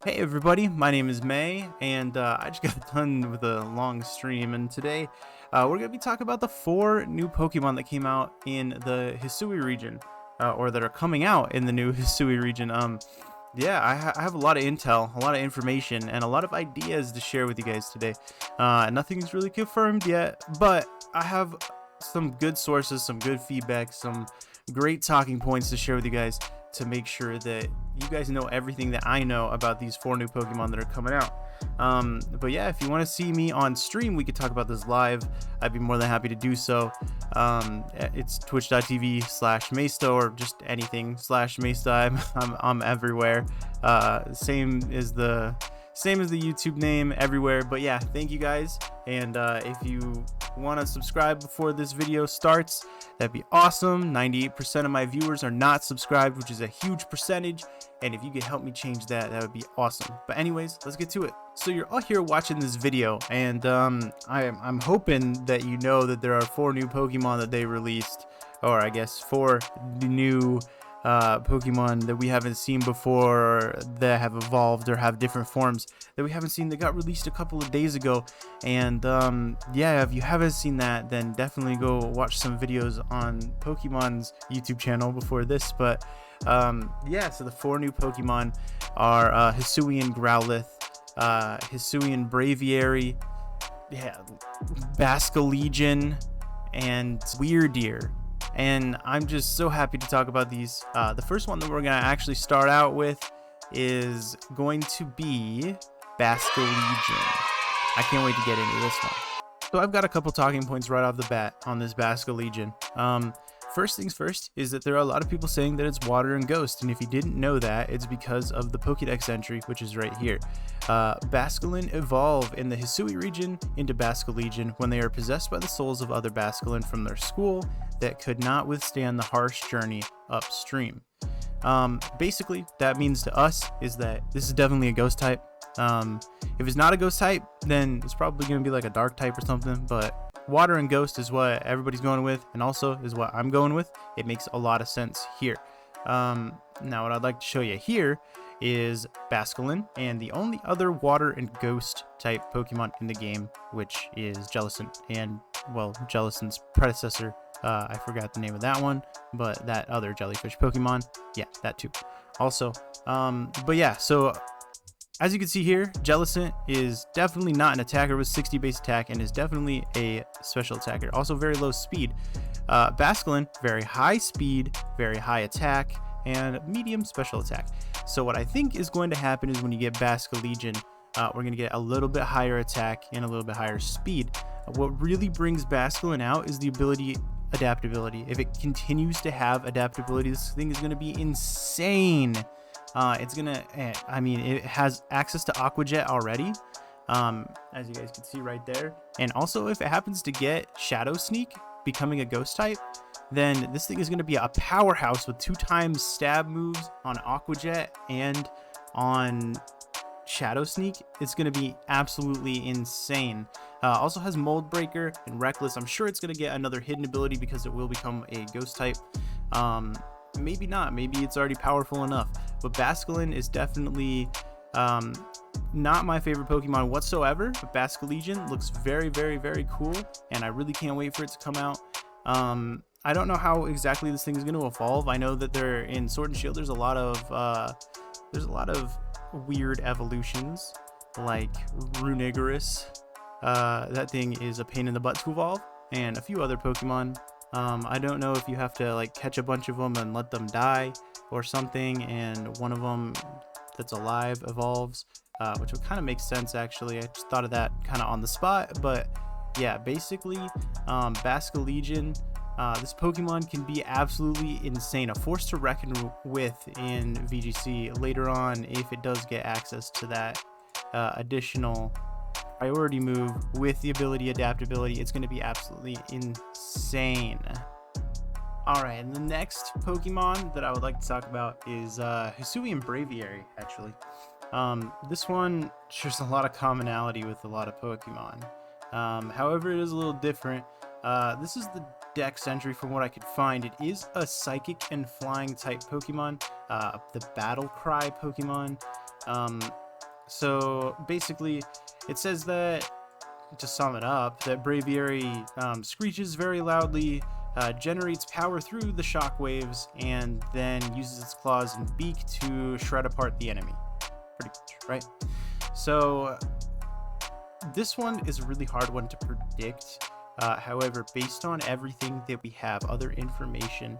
Hey everybody, my name is May, and I just got done with a long stream, and today we're going to be talking about the 4 new Pokemon that came out in the Hisui region, or that are coming out in the new Hisui region. Yeah, I have a lot of intel, a lot of information, and a lot of ideas to share with you guys today. Nothing's really confirmed yet, but I have some good sources, some good feedback, some great talking points to share with you guys to make sure that you guys know everything that I know about these 4 new Pokemon that are coming out. But yeah, if you want to see me on stream, we could talk about this live. I'd be more than happy to do so. It's twitch.tv/Maysta or just anything /Maysta. I'm everywhere. Same as the YouTube name everywhere. But yeah, thank you guys. And if you want to subscribe before this video starts, that'd be awesome. 98% of my viewers are not subscribed, which is a huge percentage, and if you could help me change that, that would be awesome. But anyways, let's get to it. So you're all here watching this video, and I'm hoping that you know that there are 4 new Pokemon that they released, or I guess 4 new Pokemon that we haven't seen before, that have evolved or have different forms that we haven't seen, that got released a couple of days ago. And yeah, if you haven't seen that, then definitely go watch some videos on Pokemon's YouTube channel before this. But yeah, so the 4 new Pokemon are Hisuian Growlithe, Hisuian Brachiary, yeah, Basculin, and Weirdeer. And I'm just so happy to talk about these. The first one that we're going to actually start out with is going to be Basculin. I can't wait to get into this one. So I've got a couple talking points right off the bat on this Basculin. First things first is that there are a lot of people saying that it's water and ghost, and if you didn't know that, it's because of the Pokédex entry, which is right here. Basculin evolve in the Hisui region into Basculin when they are possessed by the souls of other Basculin from their school that could not withstand the harsh journey upstream. Basically, that means to us is that this is definitely a ghost type. If it's not a ghost type, then it's probably going to be like a dark type or something, but water and ghost is what everybody's going with, and also is what I'm going with. It makes a lot of sense here. Now what I'd like to show you here is Basculin and the only other water and ghost type Pokemon in the game, which is Jellicent, and well, Jellicent's predecessor. I forgot the name of that one, but that other jellyfish Pokemon, yeah, that too. Also, but yeah, so as you can see here, Jellicent is definitely not an attacker with 60 base attack and is definitely a special attacker. Also very low speed. Basculin, very high speed, very high attack, and medium special attack. So what I think is going to happen is when you get Basculin, we're going to get a little bit higher attack and a little bit higher speed. What really brings Basculin out is the adaptability. If it continues to have adaptability, this thing is going to be insane. It's gonna, I mean, it has access to Aqua Jet already, as you guys can see right there. And also, if it happens to get Shadow Sneak, becoming a ghost type, then this thing is going to be a powerhouse with 2 times stab moves on Aqua Jet and on Shadow Sneak. It's going to be absolutely insane. Also has Mold Breaker and Reckless. I'm sure it's going to get another hidden ability because it will become a ghost type. Maybe not, maybe it's already powerful enough, but Basculin is definitely not my favorite Pokemon whatsoever, but Basculin looks very, very, very cool, and I really can't wait for it to come out. I don't know how exactly this thing is going to evolve. I know that they're in Sword and Shield, there's a lot of weird evolutions, like Runigerous. That thing is a pain in the butt to evolve, and a few other Pokemon. I don't know if you have to like catch a bunch of them and let them die or something, and one of them that's alive evolves, which would kind of make sense actually. I just thought of that kind of on the spot, but yeah, basically, Basculin, this Pokemon can be absolutely insane, a force to reckon with in VGC later on if it does get access to that additional priority move with the ability adaptability. It's going to be absolutely insane. Alright, and the next Pokemon that I would like to talk about is Hisuian Brachiary, actually. This one shares a lot of commonality with a lot of Pokemon. However, it is a little different. This is the Dex entry from what I could find. It is a Psychic and Flying type Pokemon, the Battle Cry Pokemon. So basically, it says that, to sum it up, that Brachiary screeches very loudly, generates power through the shock waves, and then uses its claws and beak to shred apart the enemy. Pretty much, right? So this one is a really hard one to predict. However, based on everything that we have, other information,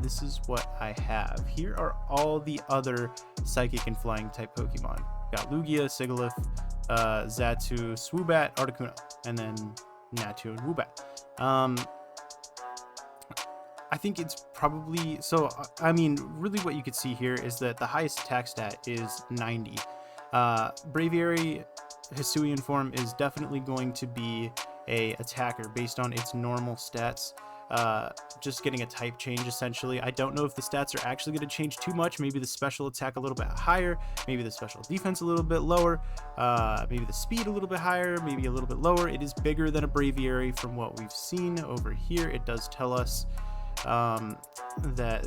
this is what I have. Here are all the other psychic and flying type Pokemon. Got Lugia, Sigilyph, Xatu, Swoobat, Articuno, and then Natu and Woobat. I think it's probably, so I mean, really what you could see here is that the highest attack stat is 90. Brachiary Hisuian form is definitely going to be a attacker based on its normal stats. Just getting a type change essentially. I don't know if the stats are actually going to change too much. Maybe the special attack a little bit higher, maybe the special defense a little bit lower, maybe the speed a little bit higher, maybe a little bit lower. It is bigger than a Brachiary from what we've seen over here. It does tell us that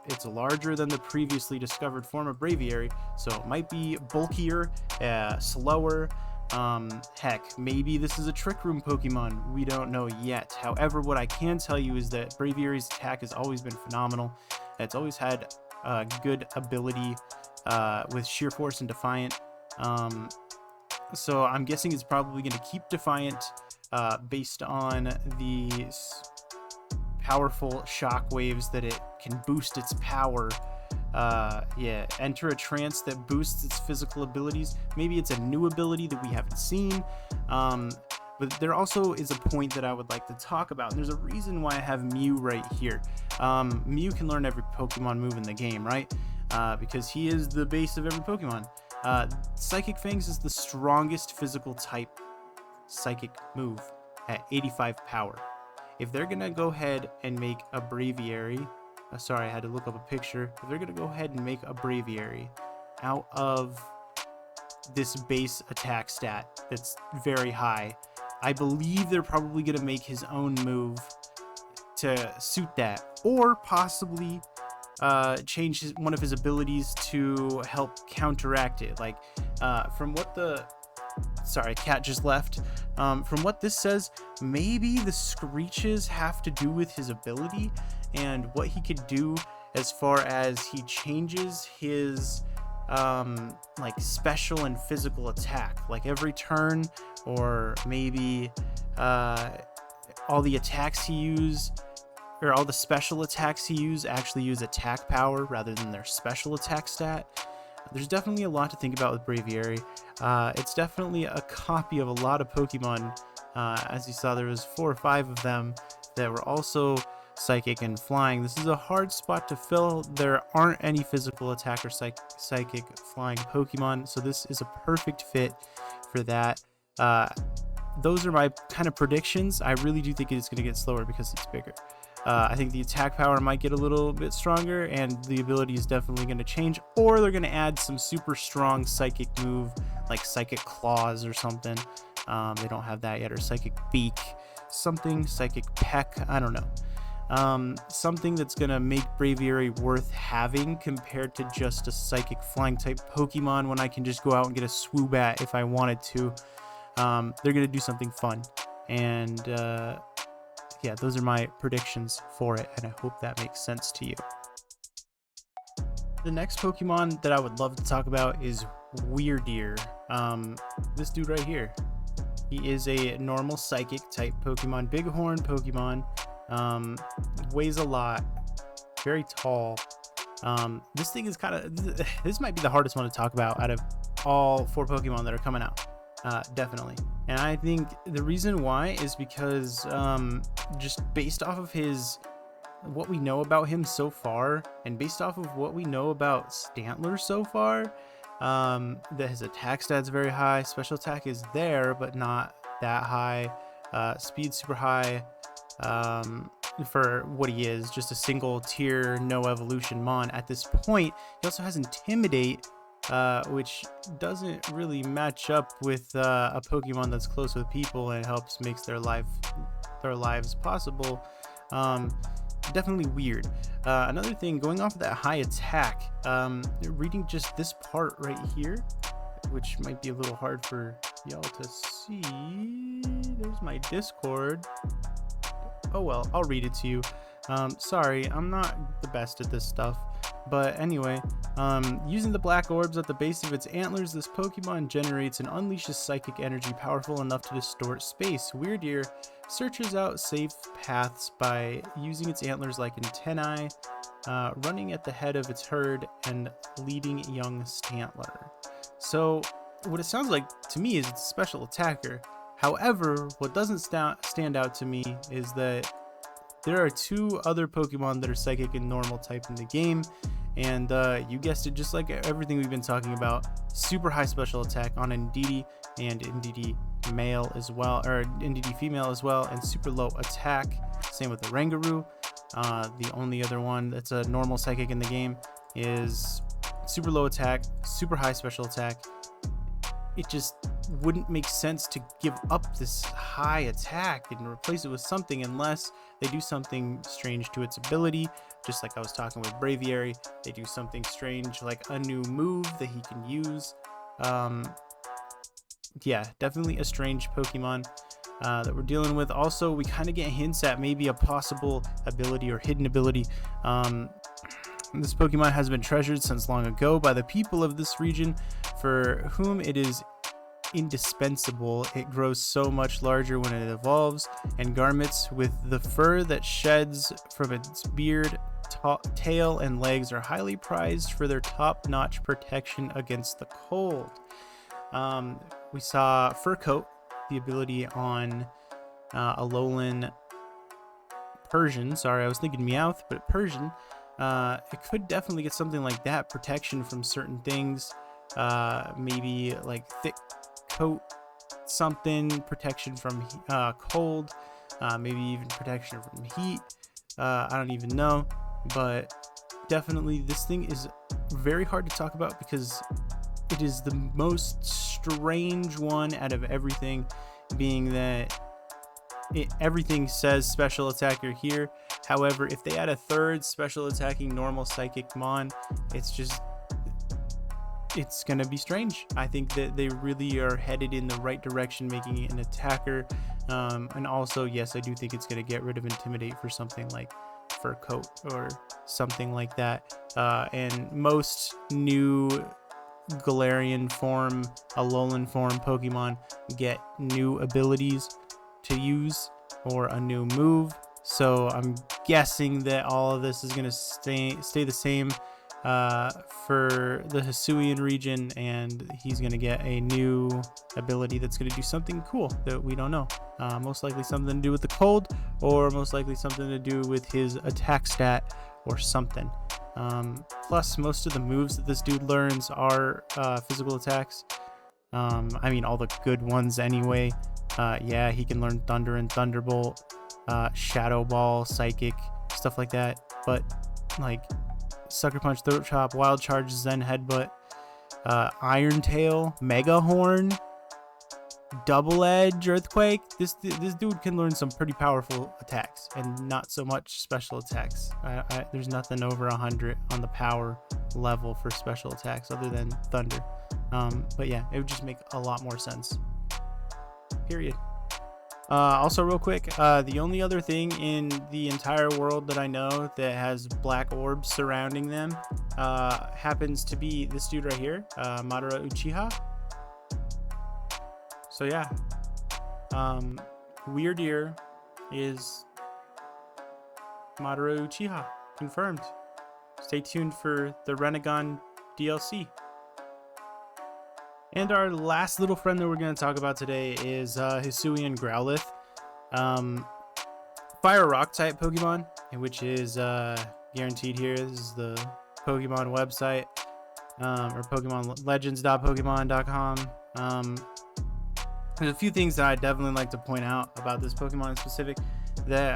it's larger than the previously discovered form of Brachiary, so it might be bulkier, slower. Heck, maybe this is a Trick Room Pokemon. We don't know yet. However, what I can tell you is that Brachiary's attack has always been phenomenal. It's always had good ability with Sheer Force and Defiant. So I'm guessing it's probably going to keep Defiant based on the powerful shock waves that it can boost its power. Enter a trance that boosts its physical abilities. Maybe it's a new ability that we haven't seen, but there also is a point that I would like to talk about, and there's a reason why I have Mew right here. Mew can learn every Pokemon move in the game, right? Because he is the base of every Pokemon. Psychic Fangs is the strongest physical type psychic move at 85 power. If they're gonna go ahead and make a Brachiary, sorry, I had to look up a picture. If they're gonna go ahead and make a Brachiary out of this base attack stat that's very high, I believe they're probably gonna make his own move to suit that, or possibly change one of his abilities to help counteract it. Like from what the cat just left. From what this says, maybe the screeches have to do with his ability and what he could do as far as he changes his like special and physical attack, like every turn, or maybe all the attacks he use, or all the special attacks he use actually use attack power rather than their special attack stat. There's definitely a lot to think about with Brachiary. It's definitely a copy of a lot of Pokemon. As you saw, there was 4 or 5 of them that were also psychic and flying. This is a hard spot to fill. There aren't any physical attack or psychic flying Pokemon, so this is a perfect fit for that. Those are my kind of predictions. I really do think it's going to get slower because it's bigger. I think the attack power might get a little bit stronger, and the ability is definitely going to change, or they're going to add some super strong psychic move like Psychic Claws or something. They don't have that yet, or Psychic Beak, something, Psychic Peck, I don't know. Something that's going to make Brachiary worth having compared to just a Psychic Flying type Pokemon when I can just go out and get a Swoobat if I wanted to. They're going to do something fun, and yeah, those are my predictions for it, and I hope that makes sense to you. The next Pokemon that I would love to talk about is Weirdeer. This dude right here. He is a normal psychic type Pokemon, Bighorn Pokemon, weighs a lot, very tall. This thing is this might be the hardest one to talk about out of all 4 Pokemon that are coming out. Definitely. And I think the reason why is because just based off of what we know about him so far, and based off of what we know about Stantler so far, that his attack stat's very high, special attack is there but not that high, speed super high, for what he is, just a single tier, no evolution mon at this point. He also has Intimidate, which doesn't really match up with a Pokemon that's close with people and helps makes their lives possible. definitely weird. Another thing, going off of that high attack, reading just this part right here, which might be a little hard for y'all to see. There's my Discord. Oh well, I'll read it to you. Sorry, I'm not the best at this stuff. But anyway, using the black orbs at the base of its antlers, this Pokemon generates and unleashes psychic energy powerful enough to distort space. Weirdeer searches out safe paths by using its antlers like antennae, running at the head of its herd and leading young Stantler. So what it sounds like to me is it's a special attacker. However, what doesn't stand out to me is that there are two other Pokemon that are psychic and normal type in the game, and you guessed it, just like everything we've been talking about, super high special attack on Indeedee and Indeedee male as well, or Indeedee female as well, and super low attack. Same with the Rangaroo. The only other one that's a normal psychic in the game is super low attack, super high special attack. It just wouldn't make sense to give up this high attack and replace it with something unless they do something strange to its ability. Just like I was talking with Brachiary, they do something strange like a new move that he can use. Yeah, definitely a strange Pokemon that we're dealing with. Also, we kind of get hints at maybe a possible ability or hidden ability. This Pokemon has been treasured since long ago by the people of this region, for whom it is indispensable. It grows so much larger when it evolves, and garments with the fur that sheds from its beard, tail, and legs are highly prized for their top-notch protection against the cold. We saw Fur Coat, the ability on Alolan Persian. Sorry, I was thinking Meowth, but Persian. It could definitely get something like that, protection from certain things, maybe like thick coat, something, protection from cold, maybe even protection from heat. I don't even know, but definitely this thing is very hard to talk about because it is the most strange one out of everything, being that everything says special attacker here. However, if they add a third special attacking normal psychic mon, it's gonna be strange. I think that they really are headed in the right direction, making it an attacker. And also, yes, I do think it's gonna get rid of Intimidate for something like Fur Coat or something like that. And most new Galarian form, Alolan form Pokemon get new abilities to use or a new move. So I'm guessing that all of this is going to stay the same for the Hisuian region, and he's going to get a new ability that's going to do something cool that we don't know. Most likely something to do with the cold, or most likely something to do with his attack stat or something. Plus, most of the moves that this dude learns are physical attacks. I mean, all the good ones anyway. Yeah, he can learn Thunder and Thunderbolt, Shadow Ball, Psychic, stuff like that. But like Sucker Punch, Throat Chop, Wild Charge, Zen Headbutt, Iron Tail, Mega Horn, Double Edge, Earthquake. This dude can learn some pretty powerful attacks and not so much special attacks. There's nothing over 100 on the power level for special attacks other than Thunder. But yeah, it would just make a lot more sense. Period. Also, real quick, the only other thing in the entire world that I know that has black orbs surrounding them happens to be this dude right here, Madara Uchiha. So yeah, Weirdeer is Madara Uchiha, confirmed. Stay tuned for the Renegon DLC. And our last little friend that we're going to talk about today is Hisuian Growlithe. Fire Rock type Pokemon, which is guaranteed here. This is the Pokemon website, or PokemonLegends.Pokemon.com. There's a few things that I definitely like to point out about this Pokemon in specific. That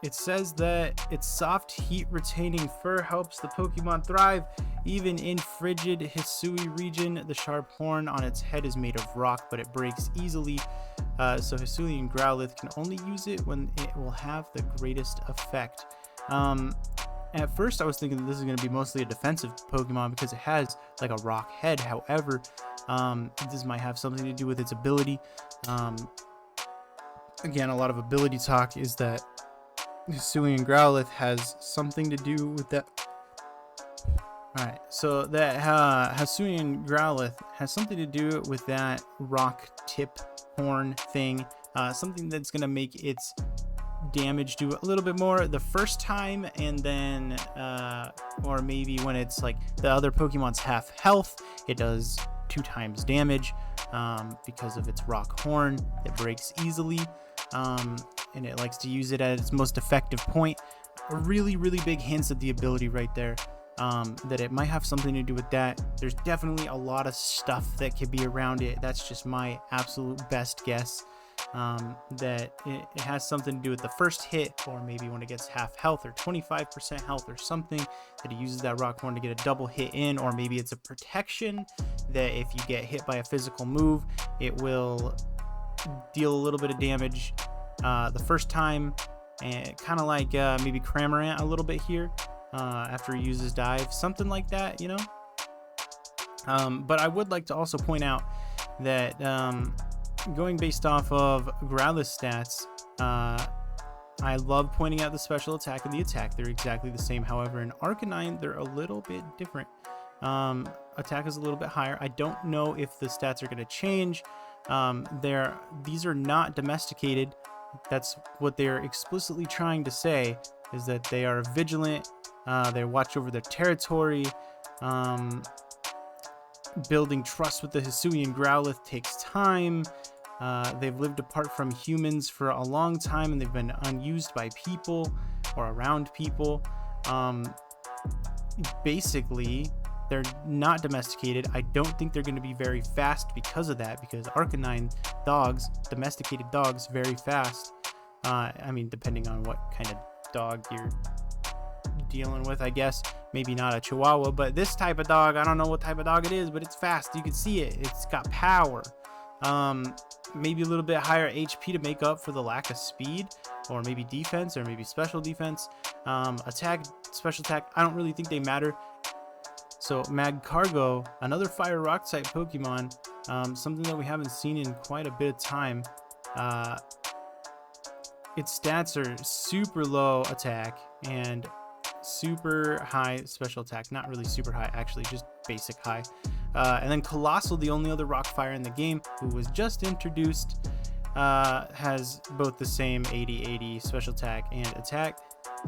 it says that its soft heat retaining fur helps the Pokemon thrive even in frigid Hisui region. The sharp horn on its head is made of rock, but it breaks easily. So Hisuian Growlithe can only use it when it will have the greatest effect. At first I was thinking that this is going to be mostly a defensive Pokemon because it has like a rock head. However, this might have something to do with its ability. Again, a lot of ability talk is that Hisuian Growlithe has something to do with that. Alright, so that Hisuian Growlithe has something to do with that rock tip horn thing. Something that's going to make its damage do a little bit more the first time, and then or maybe when it's like the other Pokemon's half health, it does 2 times damage because of its rock horn. It breaks easily, and it likes to use it at its most effective point. A really big hints at the ability right there, that it might have something to do with that. There's definitely a lot of stuff that could be around it. That's just my absolute best guess. That it has something to do with the first hit, or maybe when it gets half health or 25% health or something, that it uses that rock horn to get a double hit in, or maybe it's a protection that if you get hit by a physical move, it will deal a little bit of damage the first time, and kind of like maybe Cramorant a little bit here after he uses dive, something like that, you know. But I would like to also point out that going based off of Growlithe's stats, I love pointing out the special attack and the attack. They're exactly the same. However, in Arcanine, they're a little bit different. Attack is a little bit higher. I don't know if the stats are going to change. These are not domesticated. That's what they're explicitly trying to say, is that they are vigilant. They watch over their territory. Building trust with the Hisuian Growlithe takes time. They've lived apart from humans for a long time, and they've been unused by people or around people. Basically, they're not domesticated. I don't think they're going to be very fast because of that, because Arcanine dogs, domesticated dogs, very fast. I mean, depending on what kind of dog you're dealing with, I guess. Maybe not a Chihuahua, but this type of dog, I don't know what type of dog it is, but it's fast. You can see it. It's got power. Maybe a little bit higher HP to make up for the lack of speed, or maybe defense, or maybe special defense. Attack, special attack, I don't really think they matter. So Magcargo, another fire rock type Pokemon, something that we haven't seen in quite a bit of time. Its stats are super low attack and super high special attack. Not really super high, actually, just basic high. And then Colossal, the only other rock fire in the game, who was just introduced, has both the same 80 special attack and attack.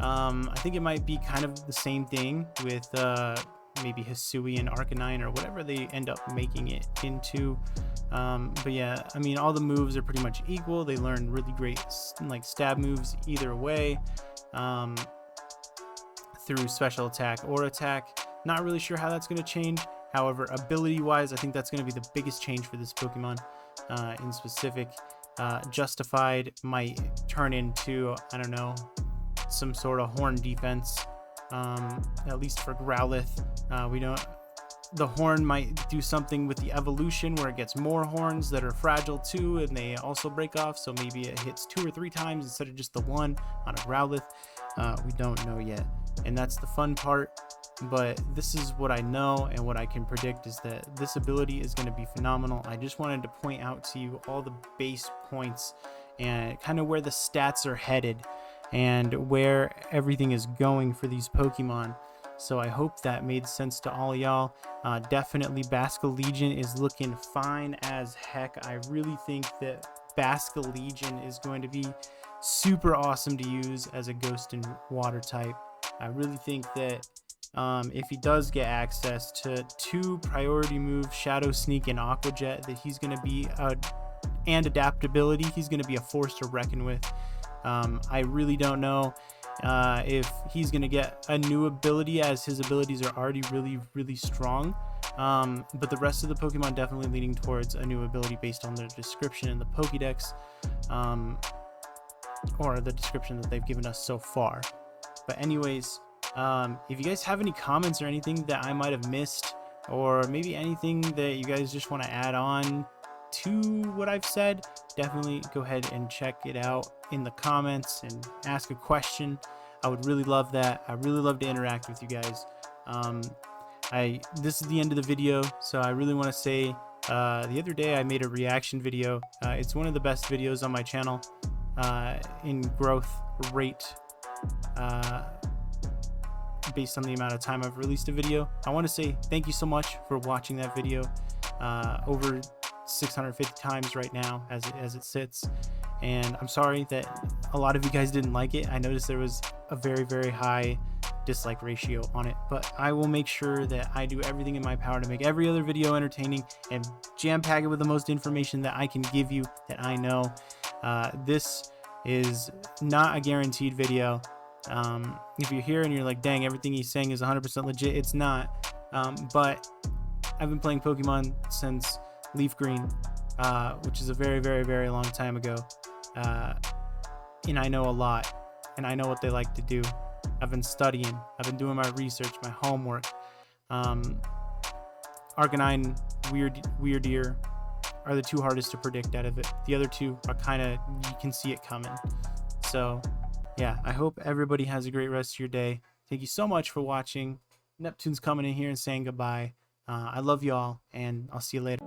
I think it might be kind of the same thing with maybe Hisuian Arcanine or whatever they end up making it into. But yeah, I mean, all the moves are pretty much equal. They learn really great like stab moves either way, through special attack or attack. Not really sure how that's going to change. However, ability wise, I think that's going to be the biggest change for this Pokemon in specific. Justified might turn into, I don't know, some sort of horn defense, at least for Growlithe. The horn might do something with the evolution where it gets more horns that are fragile too, and they also break off, so maybe it hits 2 or 3 times instead of just the one on a Growlithe. We don't know yet, and that's the fun part. But this is what I know, and what I can predict is that this ability is going to be phenomenal. I just wanted to point out to you all the base points and kind of where the stats are headed and where everything is going for these Pokemon. So I hope that made sense to all y'all. Definitely Basculin is looking fine as heck. I really think that Basculin is going to be super awesome to use as a ghost and water type. I really think that if he does get access to 2 priority moves, Shadow Sneak and Aqua Jet, that he's going to be and adaptability, he's going to be a force to reckon with. I really don't know if he's going to get a new ability, as his abilities are already really strong. But the rest of the Pokemon definitely leaning towards a new ability based on their description in the Pokédex. or the description that they've given us so far. But anyways, if you guys have any comments or anything that I might have missed, or maybe anything that you guys just want to add on to what I've said, definitely go ahead and check it out in the comments and ask a question. I would really love that. I really love to interact with you guys. This is the end of the video, so I really want to say the other day I made a reaction video. It's one of the best videos on my channel in growth rate, based on the amount of time I've released a video. I want to say thank you so much for watching that video, over 650 times right now as it sits, and I'm sorry that a lot of you guys didn't like it. I noticed there was a very high dislike ratio on it, but I will make sure that I do everything in my power to make every other video entertaining and jam pack it with the most information that I can give you that I know. This is not a guaranteed video. If you're here and you're like, dang, everything he's saying is 100% legit, it's not. But I've been playing Pokemon since Leaf Green, which is a very long time ago, and I know a lot, and I know what they like to do. I've been studying, I've been doing my research, my homework. Arcanine, Weirdeer are the two hardest to predict out of it. The other two are kind of, you can see it coming. So yeah, I hope everybody has a great rest of your day. Thank you so much for watching. Neptune's coming in here and saying goodbye. I love y'all, and I'll see you later.